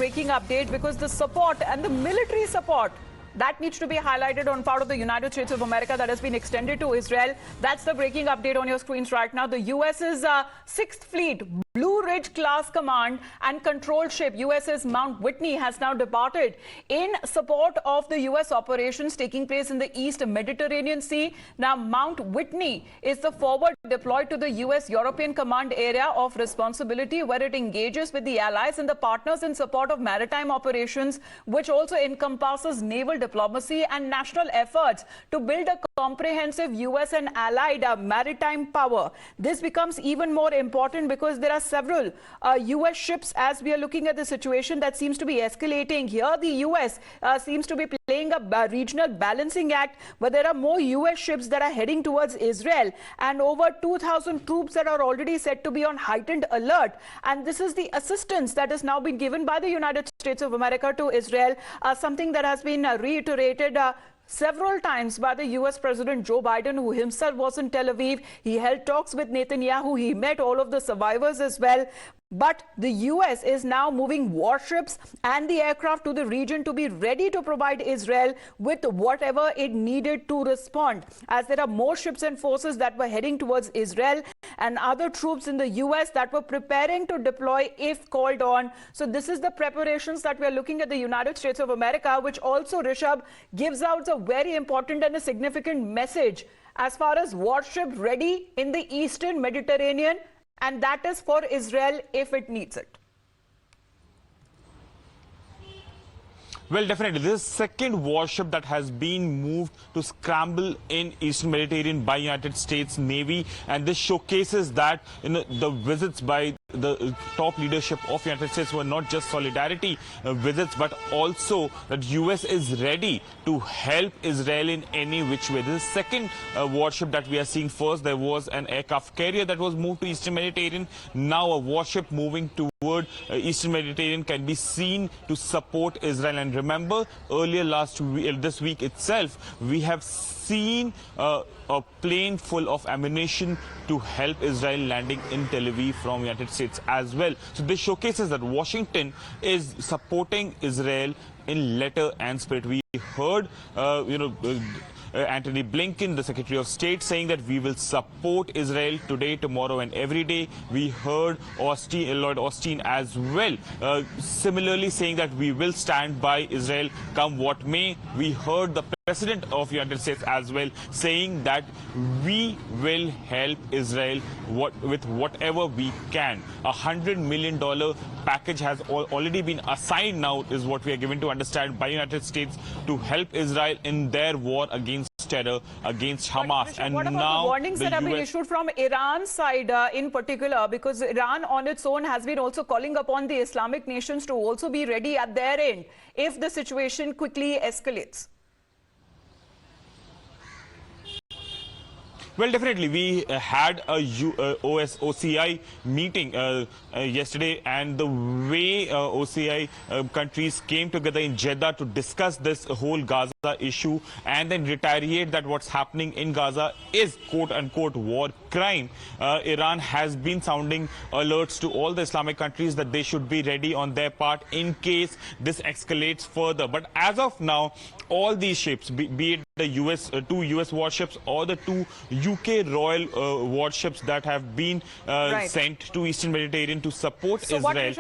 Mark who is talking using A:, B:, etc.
A: breaking update because the support and the military support that needs to be highlighted on part of the United States of America that has been extended to Israel. That's the breaking update on your screens right now. The US's 6th Fleet Blue Ridge class command and control ship USS Mount Whitney has now departed in support of the US operations taking place in the East Mediterranean Sea. Now, Mount Whitney is the forward deployed to the US European Command area of responsibility where it engages with the allies and the partners in support of maritime operations, which also encompasses naval diplomacy and national efforts to build a comprehensive US and allied maritime power. This becomes even more important because there are several US ships, as we are looking at the situation that seems to be escalating here. The US seems to be playing a regional balancing act where there are more US ships that are heading towards Israel and over 2,000 troops that are already said to be on heightened alert. And this is the assistance that has now been given by the United States of America to Israel, something that has been reiterated several times by the US President Joe Biden, who himself was in Tel Aviv. He held talks with Netanyahu. He met all of the survivors as well. But the US is now moving warships and the aircraft to the region to be ready to provide Israel with whatever it needed to respond, as there are more ships and forces that were heading towards Israel and other troops in the US that were preparing to deploy if called on. So this is the preparations that we are looking at the United States of America, which also, Rishabh, gives out a very important and a significant message as far as warship ready in the Eastern Mediterranean, and that is for Israel if it needs it.
B: Well, definitely. This is the second warship that has been moved to scramble in Eastern Mediterranean by United States Navy. And this showcases that the visits by the top leadership of United States were not just solidarity visits, but also that US is ready to help Israel in any which way. This is the second warship that we are seeing. First, there was an aircraft carrier that was moved to Eastern Mediterranean. Now a warship moving toward Eastern Mediterranean can be seen to support Israel. And remember, earlier this week itself, we have seen a plane full of ammunition to help Israel landing in Tel Aviv from United States as well. So this showcases that Washington is supporting Israel in letter and spirit. We heard, Antony Blinken, the Secretary of State, saying that we will support Israel today, tomorrow and every day. We heard Lloyd Austin as well, similarly saying that we will stand by Israel come what may. We heard the President of the United States as well saying that we will help Israel with whatever we can. $100 million package has already been assigned now, is what we are given to understand, by United States to help Israel in their war against terror, against Hamas.
A: And what about the warnings that have been issued from Iran's side in particular? Because Iran on its own has been also calling upon the Islamic nations to also be ready at their end if the situation quickly escalates.
B: Well, definitely. We had a OCI meeting yesterday, and the way OCI countries came together in Jeddah to discuss this whole Gaza issue and then retaliate that what's happening in Gaza is quote-unquote war crime. Iran has been sounding alerts to all the Islamic countries that they should be ready on their part in case this escalates further. But as of now, all these ships, be it the two US warships or the two UK Royal warships that have been sent to Eastern Mediterranean to support Israel.